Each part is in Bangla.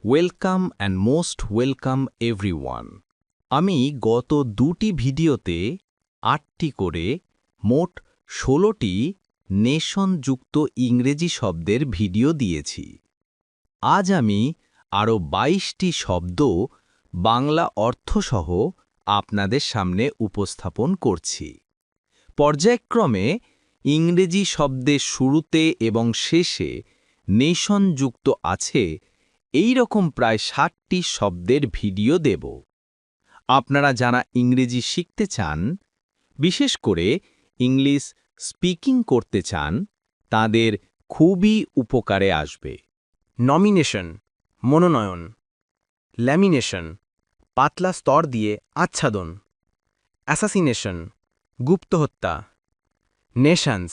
Welcome and most welcome everyone. আমি গত ২টি ভিডিওতে ৮টি করে মোট ১৬টি নেশনযুক্ত ইংরেজি শব্দের ভিডিও দিয়েছি। আজ আমি আরও ২২টি শব্দ বাংলা অর্থসহ আপনাদের সামনে উপস্থাপন করছি। পর্যায়ক্রমে ইংরেজি শব্দের শুরুতে এবং শেষে নেশনযুক্ত আছে এই রকম প্রায় ৬০টি শব্দের ভিডিও দেব। আপনারা যারা ইংরেজি শিখতে চান, বিশেষ করে ইংলিশ স্পিকিং করতে চান, তাদের খুবই উপকারে আসবে। নমিনেশন, মনোনয়ন। ল্যামিনেশন, পাতলা স্তর দিয়ে আচ্ছাদন। অ্যাসাসিনেশন, গুপ্ত হত্যা। নেশনস,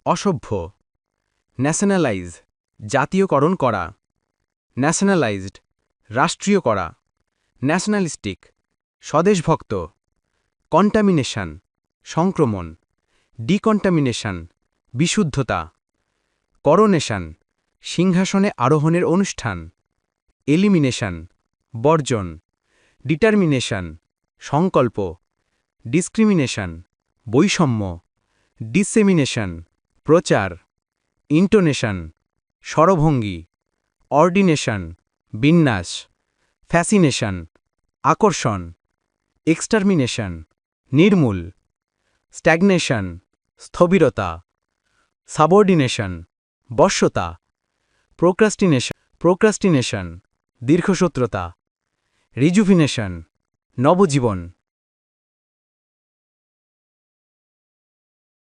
অসভ্য। ন্যাশনালাইজ, জাতীয়করণ করা। ন্যাশনালাইজড, রাষ্ট্রীয় করা। ন্যাশনালিস্টিক, স্বদেশভক্ত। কন্টামিনেশন, সংক্রমণ। ডিকন্টামিনেশন, বিশুদ্ধতা। করোনেশন, সিংহাসনে আরোহণের অনুষ্ঠান। এলিমিনেশন, বর্জন। ডিটারমিনেশন, সংকল্প। ডিসক্রিমিনেশন, বৈষম্য। ডিসেমিনেশন, প্রচার। ইন্টোনেশন, স্বরভঙ্গি। অর্ডিনেশন, বিন্যাস। ফ্যাসিনেশন, আকর্ষণ। এক্সটারমিনেশন, নির্মূল। স্ট্যাগনেশন, স্থবিরতা। সাবঅর্ডিনেশন, বশ্যতা। প্রোক্রাস্টিনেশন, দীর্ঘসূত্রতা। রিজুভিনেশন, নবজীবন।